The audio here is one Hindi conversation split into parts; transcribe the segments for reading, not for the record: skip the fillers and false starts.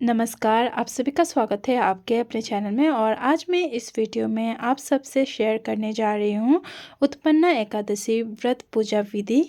नमस्कार, आप सभी का स्वागत है आपके अपने चैनल में। और आज मैं इस वीडियो में आप सबसे शेयर करने जा रही हूँ उत्पन्ना एकादशी व्रत पूजा विधि।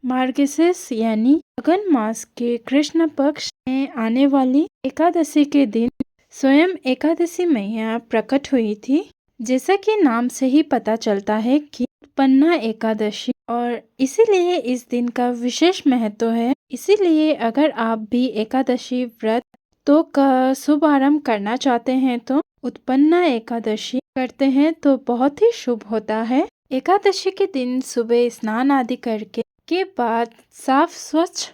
मार्गशीर्ष यानी अगन मास के कृष्ण पक्ष में आने वाली एकादशी के दिन स्वयं एकादशी मैया प्रकट हुई थी। जैसा कि नाम से ही पता चलता है कि उत्पन्ना एकादशी, और इसीलिए इस दिन का विशेष महत्व है। इसीलिए अगर आप भी एकादशी व्रत तो का शुभारंभ करना चाहते हैं तो उत्पन्ना एकादशी करते हैं तो बहुत ही शुभ होता है। एकादशी के दिन सुबह स्नान आदि करके के बाद साफ स्वच्छ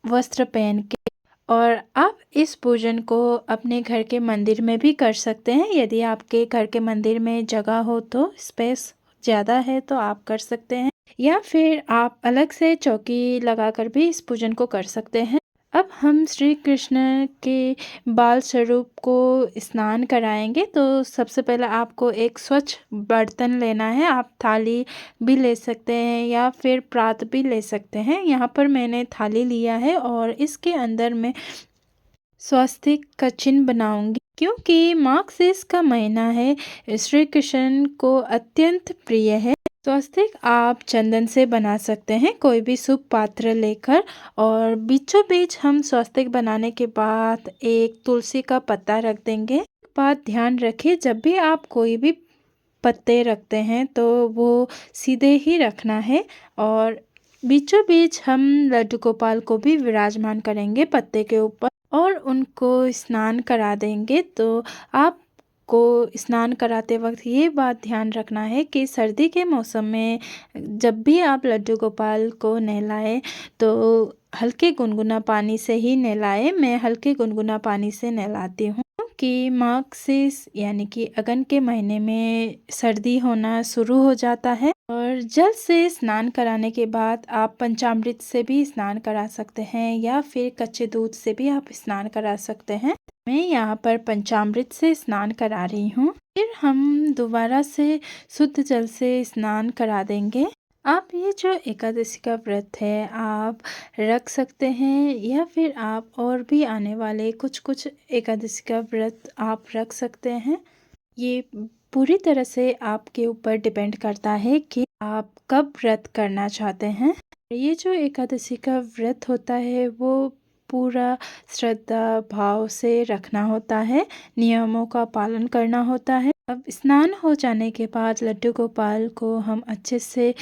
वस्त्र पहन के, और आप इस पूजन को अपने घर के मंदिर में भी कर सकते हैं। यदि आपके घर के मंदिर में जगह हो तो, स्पेस ज़्यादा है तो आप कर सकते हैं, या फिर आप अलग से चौकी लगाकर भी इस पूजन को कर सकते हैं। अब हम श्री कृष्ण के बाल स्वरूप को स्नान कराएंगे। तो सबसे पहले आपको एक स्वच्छ बर्तन लेना है। आप थाली भी ले सकते हैं या फिर प्रात भी ले सकते हैं। यहाँ पर मैंने थाली लिया है और इसके अंदर मैं स्वास्तिक का चिन्ह बनाऊंगी, क्योंकि मार्गशीर्ष का महीना है, श्री कृष्ण को अत्यंत प्रिय है। स्वस्तिक आप चंदन से बना सकते हैं, कोई भी शुभ पात्र लेकर। और बीचों बीच हम स्वस्तिक बनाने के बाद एक तुलसी का पत्ता रख देंगे। बात ध्यान रखें, जब भी आप कोई भी पत्ते रखते हैं तो वो सीधे ही रखना है। और बीचों बीच हम लड्डू गोपाल को भी विराजमान करेंगे पत्ते के ऊपर और उनको स्नान करा देंगे। तो आप को स्नान कराते वक्त ये बात ध्यान रखना है कि सर्दी के मौसम में जब भी आप लड्डू गोपाल को नहलाएं तो हल्के गुनगुना पानी से ही नहलाएं। मैं हल्के गुनगुना पानी से नहलाती हूँ कि मार्गशीर्ष यानी कि अगन के महीने में सर्दी होना शुरू हो जाता है। और जल से स्नान कराने के बाद आप पंचामृत से भी स्नान करा सकते हैं या फिर कच्चे दूध से भी आप स्नान करा सकते हैं। मैं यहाँ पर पंचामृत से स्नान करा रही हूँ। फिर हम दोबारा से शुद्ध जल से स्नान करा देंगे। आप ये जो एकादशी का व्रत है आप रख सकते हैं, या फिर आप और भी आने वाले कुछ कुछ एकादशी का व्रत आप रख सकते हैं। ये पूरी तरह से आपके ऊपर डिपेंड करता है कि आप कब व्रत करना चाहते हैं। ये जो एकादशी का व्रत होता है वो पूरा श्रद्धा भाव से रखना होता है, नियमों का पालन करना होता है। अब स्नान हो जाने के बाद लड्डू गोपाल को हम अच्छे से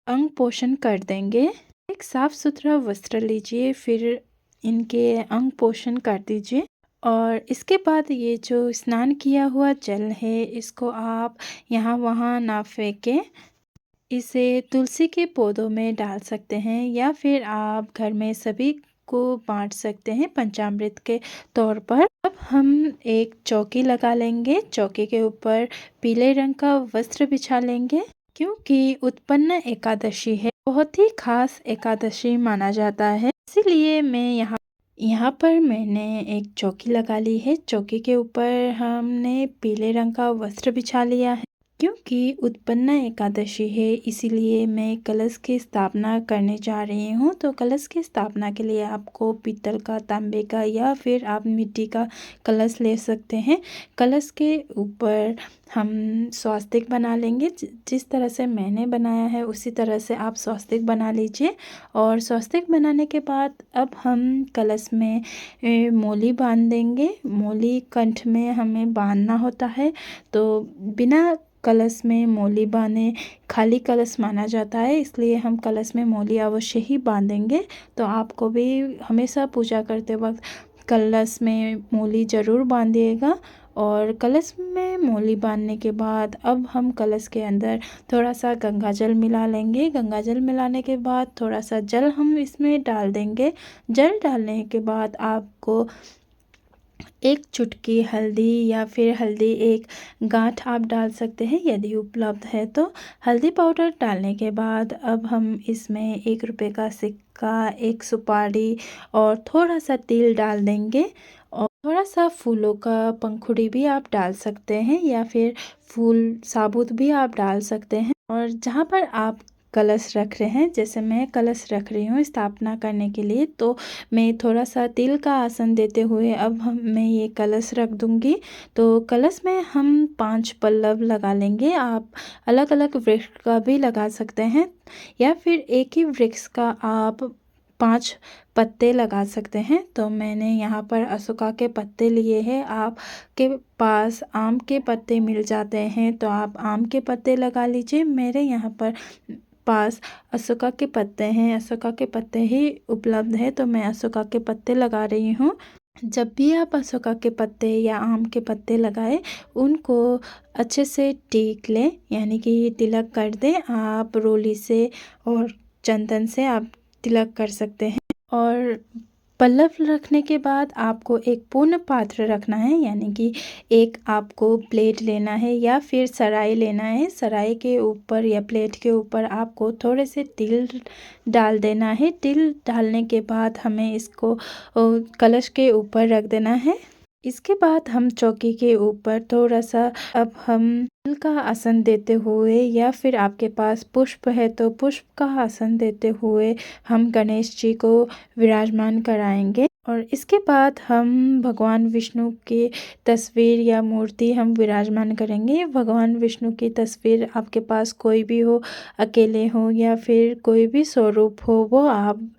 अंग पोषण कर देंगे। एक साफ सुथरा वस्त्र लीजिए, फिर इनके अंग पोषण कर दीजिए। और इसके बाद ये जो स्नान किया हुआ जल है इसको आप यहाँ वहाँ ना फेंकें, इसे तुलसी के पौधों में डाल सकते हैं या फिर आप घर में सभी को बांट सकते हैं पंचामृत के तौर पर। अब हम एक चौकी लगा लेंगे, चौकी के ऊपर पीले रंग का वस्त्र बिछा लेंगे। क्योंकि उत्पन्न एकादशी है, बहुत ही खास एकादशी माना जाता है, इसीलिए मैं यहाँ पर मैंने एक चौकी लगा ली है। चौकी के ऊपर हमने पीले रंग का वस्त्र बिछा लिया है। क्योंकि उत्पन्न एकादशी है इसीलिए मैं कलश की स्थापना करने जा रही हूँ। तो कलश की स्थापना के लिए आपको पीतल का, तांबे का या फिर आप मिट्टी का कलश ले सकते हैं। कलश के ऊपर हम स्वास्तिक बना लेंगे। जिस तरह से मैंने बनाया है उसी तरह से आप स्वास्तिक बना लीजिए। और स्वास्तिक बनाने के बाद अब हम कलश में मोली बांध देंगे। मोली कंठ में हमें बांधना होता है, तो बिना कलश में मोली बांधे खाली कलश माना जाता है, इसलिए हम कलश में मोली अवश्य ही बांधेंगे। तो आपको भी हमेशा पूजा करते वक्त कलश में मोली ज़रूर बांधिएगा। और कलश में मोली बांधने के बाद अब हम कलश के अंदर थोड़ा सा गंगा जल मिला लेंगे। गंगा जल मिलाने के बाद थोड़ा सा जल हम इसमें डाल देंगे। जल डालने के बाद आपको एक चुटकी हल्दी या फिर हल्दी एक गांठ आप डाल सकते हैं यदि उपलब्ध है तो। हल्दी पाउडर डालने के बाद अब हम इसमें 1 रुपये का सिक्का, एक सुपारी और थोड़ा सा तिल डाल देंगे। और थोड़ा सा फूलों का पंखुड़ी भी आप डाल सकते हैं या फिर फूल साबुत भी आप डाल सकते हैं। और जहाँ पर आप कलश रख रहे हैं। जैसे मैं कलश रख रही हूँ स्थापना करने के लिए, तो मैं थोड़ा सा तिल का आसन देते हुए अब मैं ये कलश रख दूँगी। तो कलश में हम 5 पल्लव लगा लेंगे। आप अलग अलग वृक्ष का भी लगा सकते हैं या फिर एक ही वृक्ष का आप 5 पत्ते लगा सकते हैं। तो मैंने यहाँ पर अशोका के पत्ते लिए हैं। आपके पास आम के पत्ते मिल जाते हैं तो आप आम के पत्ते लगा लीजिए। मेरे यहाँ पर पास अशोका के पत्ते हैं, अशोका के पत्ते ही उपलब्ध है, तो मैं अशोका के पत्ते लगा रही हूँ। जब भी आप अशोका के पत्ते या आम के पत्ते लगाएं, उनको अच्छे से टीक लें, यानी कि तिलक कर दें। आप रोली से और चंदन से आप तिलक कर सकते हैं। और पल्लव रखने के बाद आपको एक पूर्ण पात्र रखना है, यानी कि एक आपको प्लेट लेना है या फिर सराय लेना है। सराय के ऊपर या प्लेट के ऊपर आपको थोड़े से तिल डाल देना है। तिल डालने के बाद हमें इसको कलश के ऊपर रख देना है। इसके बाद हम चौकी के ऊपर थोड़ा सा अब हम तिल का आसन देते हुए या फिर आपके पास पुष्प है तो पुष्प का आसन देते हुए हम गणेश जी को विराजमान कराएंगे। और इसके बाद हम भगवान विष्णु की तस्वीर या मूर्ति हम विराजमान करेंगे। भगवान विष्णु की तस्वीर आपके पास कोई भी हो, अकेले हो या फिर कोई भी स्वरूप हो, वो आप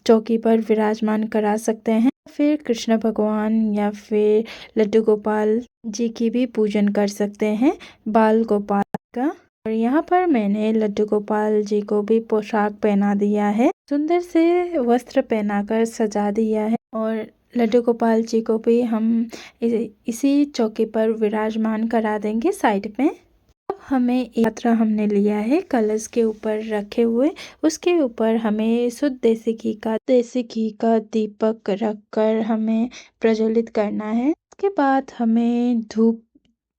चौकी पर विराजमान करा सकते हैं। फिर कृष्ण भगवान या फिर लड्डू गोपाल जी की भी पूजन कर सकते हैं, बाल गोपाल का। और यहाँ पर मैंने लड्डू गोपाल जी को भी पोशाक पहना दिया है, सुंदर से वस्त्र पहनाकर सजा दिया है। और लड्डू गोपाल जी को भी हम इसी चौकी पर विराजमान करा देंगे साइड में। अब हमें एक पात्र हमने लिया है कलश के ऊपर रखे हुए, उसके ऊपर हमें शुद्ध देसी घी का दीपक रखकर हमें प्रज्वलित करना है। उसके बाद हमें धूप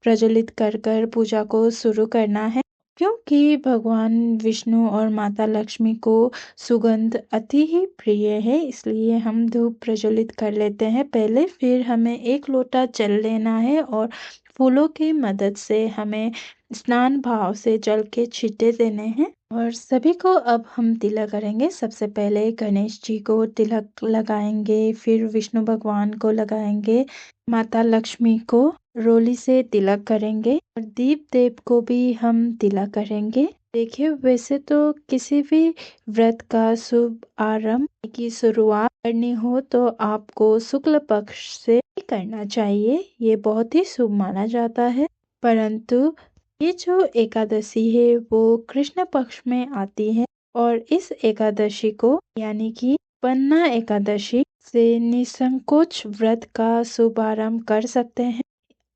प्रज्वलित कर पूजा को शुरू करना है। क्योंकि भगवान विष्णु और माता लक्ष्मी को सुगंध अति ही प्रिय है, इसलिए हम धूप प्रज्वलित कर लेते हैं पहले। फिर हमें 1 लोटा जल लेना है और फूलों की मदद से हमें स्नान भाव से जल के छींटे देने हैं। और सभी को अब हम तिलक करेंगे। सबसे पहले गणेश जी को तिलक लगाएंगे, फिर विष्णु भगवान को लगाएंगे, माता लक्ष्मी को रोली से तिलक करेंगे और दीप देव को भी हम तिलक करेंगे। देखिए, वैसे तो किसी भी व्रत का शुभ आरंभ की शुरुआत करनी हो तो आपको शुक्ल पक्ष से करना चाहिए, ये बहुत ही शुभ माना जाता है। परंतु ये जो एकादशी है वो कृष्ण पक्ष में आती है और इस एकादशी को यानी कि पन्ना एकादशी से निसंकोच व्रत का शुभारंभ कर सकते हैं।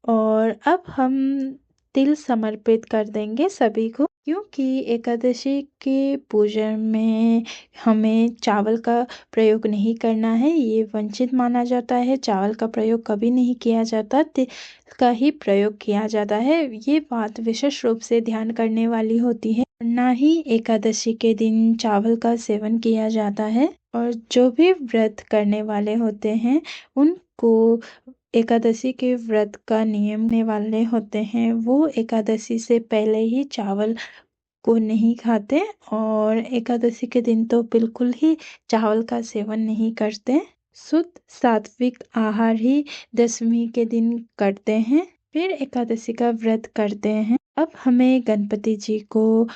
और अब हम तिल समर्पित कर देंगे सभी को, क्योंकि एकादशी के पूजन में हमें चावल का प्रयोग नहीं करना है, ये वंचित माना जाता है। चावल का प्रयोग कभी नहीं किया जाता, तिल का ही प्रयोग किया जाता है। ये बात विशेष रूप से ध्यान करने वाली होती है। ना ही एकादशी के दिन चावल का सेवन किया जाता है। और जो भी व्रत करने वाले होते हैं उनको एकादशी के व्रत का नियम वाले होते हैं, वो एकादशी से पहले ही चावल को नहीं खाते और एकादशी के दिन तो बिल्कुल ही चावल का सेवन नहीं करते। शुद्ध सात्विक आहार ही दशमी के दिन करते हैं, फिर एकादशी का व्रत करते हैं। अब हमें गणपति जी को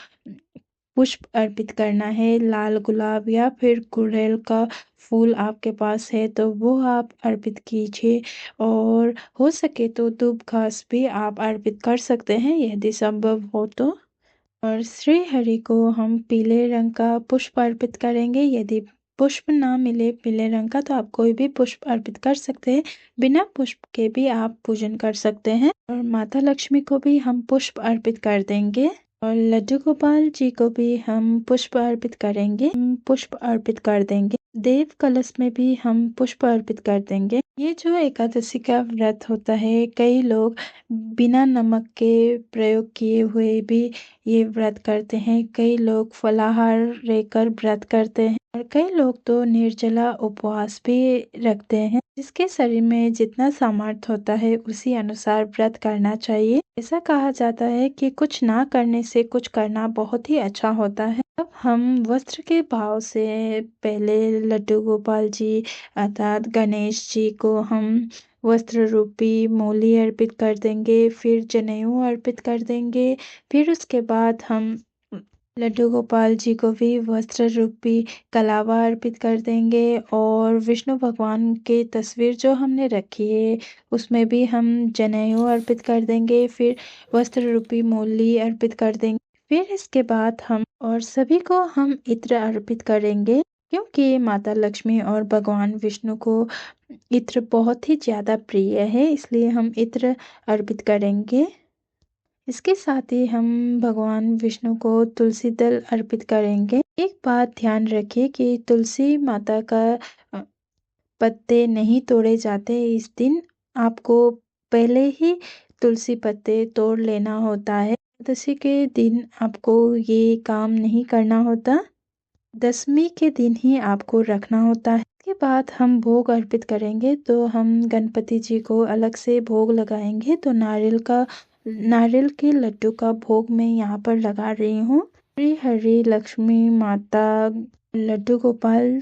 पुष्प अर्पित करना है। लाल गुलाब या फिर गुड़हल का फूल आपके पास है तो वो आप अर्पित कीजिए, और हो सके तो दूब घास भी आप अर्पित कर सकते हैं यदि संभव हो तो। और श्री हरि को हम पीले रंग का पुष्प अर्पित करेंगे। यदि पुष्प ना मिले पीले रंग का तो आप कोई भी पुष्प अर्पित कर सकते हैं, बिना पुष्प के भी आप पूजन कर सकते हैं। और माता लक्ष्मी को भी हम पुष्प अर्पित कर देंगे और लड्डू गोपाल जी को भी हम पुष्प अर्पित करेंगे, पुष्प अर्पित कर देंगे। देव कलश में भी हम पुष्प अर्पित कर देंगे। ये जो एकादशी का व्रत होता है, कई लोग बिना नमक के प्रयोग किए हुए भी ये व्रत करते हैं। कई लोग फलाहार रहकर व्रत करते हैं और कई लोग तो निर्जला उपवास भी रखते हैं। जिसके शरीर में जितना सामर्थ्य होता है उसी अनुसार व्रत करना चाहिए। ऐसा कहा जाता है कि कुछ ना करने से कुछ करना बहुत ही अच्छा होता है। अब हम वस्त्र के भाव से पहले लड्डू गोपाल जी अर्थात गणेश जी को हम वस्त्र रूपी मूली अर्पित कर देंगे, फिर जनेऊ अर्पित कर देंगे। फिर उसके बाद हम लड्डू गोपाल जी को भी वस्त्र रूपी कलावा अर्पित कर देंगे और विष्णु भगवान की तस्वीर जो हमने रखी है उसमें भी हम जनेऊ अर्पित कर देंगे, फिर वस्त्र रूपी मूली अर्पित कर देंगे। फिर इसके बाद हम और सभी को हम इत्र अर्पित करेंगे, क्योंकि माता लक्ष्मी और भगवान विष्णु को इत्र बहुत ही ज़्यादा प्रिय है, इसलिए हम इत्र अर्पित करेंगे। इसके साथ ही हम भगवान विष्णु को तुलसी दल अर्पित करेंगे। एक बात ध्यान रखिए कि तुलसी माता का पत्ते नहीं तोड़े जाते। इस दिन आपको पहले ही तुलसी पत्ते तोड़ लेना होता है। एकादशी के दिन आपको ये काम नहीं करना होता, दशमी के दिन ही आपको रखना होता है। इसके बाद हम भोग अर्पित करेंगे, तो हम गणपति जी को अलग से भोग लगाएंगे। तो नारियल के लड्डू का भोग मैं यहाँ पर लगा रही हूँ। श्री हरि लक्ष्मी माता लड्डू गोपाल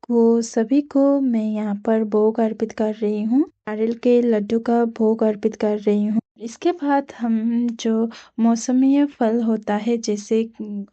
को सभी को मैं यहाँ पर भोग अर्पित कर रही हूँ, नारियल के लड्डू का भोग अर्पित कर रही हूँ। इसके बाद हम जो मौसमी फल होता है, जैसे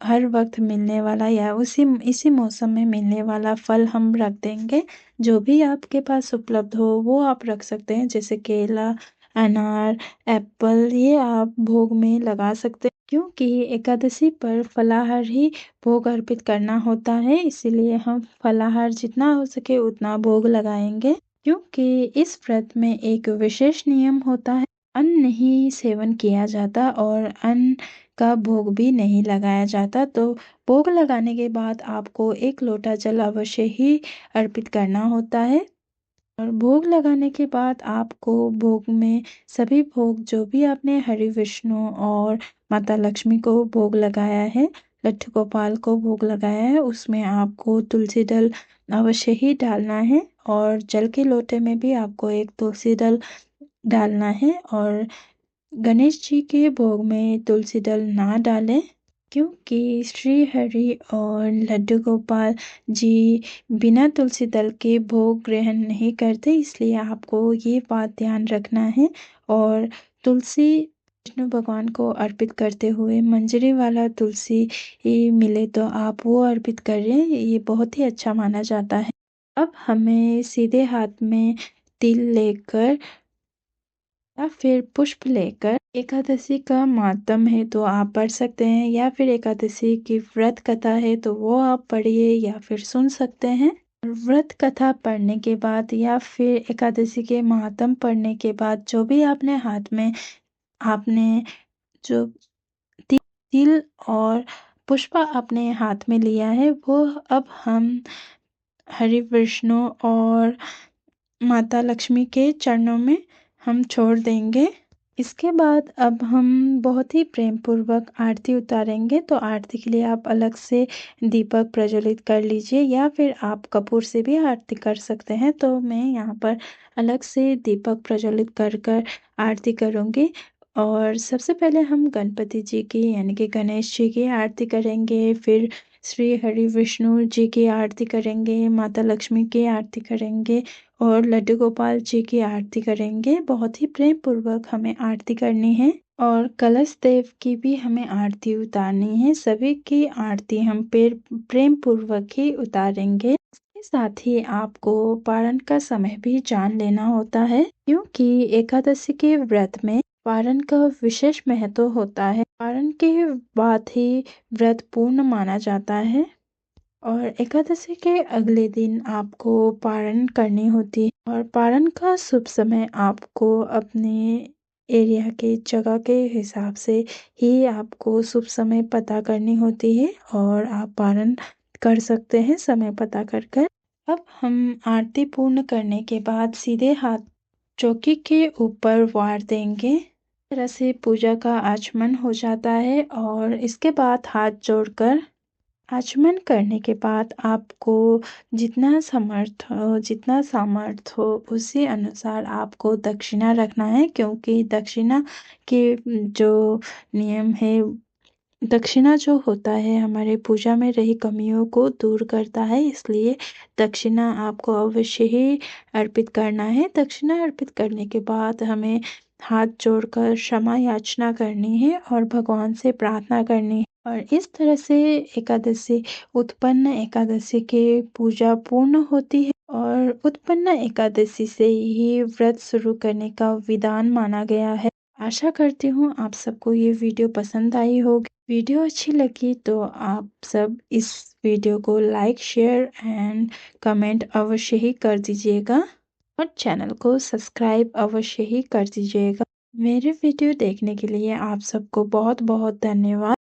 हर वक्त मिलने वाला या इसी मौसम में मिलने वाला फल हम रख देंगे। जो भी आपके पास उपलब्ध हो वो आप रख सकते हैं, जैसे केला, अनार, एप्पल, ये आप भोग में लगा सकते हैं। क्योंकि एकादशी पर फलाहार ही भोग अर्पित करना होता है, इसीलिए हम फलाहार जितना हो सके उतना भोग लगाएंगे। क्योंकि इस व्रत में एक विशेष नियम होता है, अन्न नहीं सेवन किया जाता और अन्न का भोग भी नहीं लगाया जाता। तो भोग लगाने के बाद आपको 1 लोटा जल अवश्य ही अर्पित करना होता है। और भोग लगाने के बाद आपको भोग में सभी भोग जो भी आपने हरि विष्णु और माता लक्ष्मी को भोग लगाया है, लड्डू गोपाल को भोग लगाया है, उसमें आपको तुलसी दल अवश्य ही डालना है और जल के लोटे में भी आपको एक तुलसी दल डालना है। और गणेश जी के भोग में तुलसी दल ना डालें, क्योंकि श्री हरि और लड्डू गोपाल जी बिना तुलसी दल के भोग ग्रहण नहीं करते, इसलिए आपको ये बात ध्यान रखना है। और तुलसी विष्णु भगवान को अर्पित करते हुए मंजरी वाला तुलसी मिले तो आप वो अर्पित करें, ये बहुत ही अच्छा माना जाता है। अब हमें सीधे हाथ में तिल लेकर या फिर पुष्प लेकर एकादशी का मातम है तो आप पढ़ सकते हैं, या फिर एकादशी की व्रत कथा है तो वो आप पढ़िए या फिर सुन सकते हैं। व्रत कथा पढ़ने के बाद या फिर एकादशी के मातम पढ़ने के बाद जो भी आपने हाथ में आपने जो तिल और पुष्प अपने हाथ में लिया है, वो अब हम हरि विष्णु और माता लक्ष्मी के चरणों में हम छोड़ देंगे। इसके बाद अब हम बहुत ही प्रेम पूर्वक आरती उतारेंगे। तो आरती के लिए आप अलग से दीपक प्रज्वलित कर लीजिए या फिर आप कपूर से भी आरती कर सकते हैं। तो मैं यहाँ पर अलग से दीपक प्रज्वलित कर आरती करूँगी। और सबसे पहले हम गणपति जी की यानी कि गणेश जी की आरती करेंगे, फिर श्री हरि विष्णु जी की आरती करेंगे, माता लक्ष्मी की आरती करेंगे और लड्डू गोपाल जी की आरती करेंगे। बहुत ही प्रेम पूर्वक हमें आरती करनी है और कलश देव की भी हमें आरती उतारनी है। सभी की आरती हम प्रेम पूर्वक ही उतारेंगे। इसके साथ ही आपको पारण का समय भी जान लेना होता है, क्योंकि एकादशी के व्रत में पारण का विशेष महत्व होता है। पारण के बाद ही व्रत पूर्ण माना जाता है और एकादशी के अगले दिन आपको पारण करनी होती है। और पारण का शुभ समय आपको अपने एरिया के जगह के हिसाब से ही आपको शुभ समय पता करनी होती है और आप पारण कर सकते हैं समय पता कर कर। अब हम आरती पूर्ण करने के बाद सीधे हाथ चौकी के ऊपर वार देंगे। इस तरह से पूजा का आचमन हो जाता है और इसके बाद हाथ जोड़कर आचमन करने के बाद आपको जितना सामर्थ हो उसी अनुसार आपको दक्षिणा रखना है, क्योंकि दक्षिणा के जो नियम है, दक्षिणा जो होता है हमारे पूजा में रही कमियों को दूर करता है, इसलिए दक्षिणा आपको अवश्य ही अर्पित करना है। दक्षिणा अर्पित करने के बाद हमें हाथ जोड़कर क्षमा याचना करनी है और भगवान से प्रार्थना करनी है। और इस तरह से एकादशी उत्पन्न एकादशी की पूजा पूर्ण होती है और उत्पन्न एकादशी से ही व्रत शुरू करने का विधान माना गया है। आशा करती हूँ आप सबको ये वीडियो पसंद आई होगी। वीडियो अच्छी लगी तो आप सब इस वीडियो को लाइक, शेयर एंड कमेंट अवश्य ही कर दीजिएगा और चैनल को सब्सक्राइब अवश्य ही कर दीजिएगा। मेरे वीडियो देखने के लिए आप सबको बहुत बहुत धन्यवाद।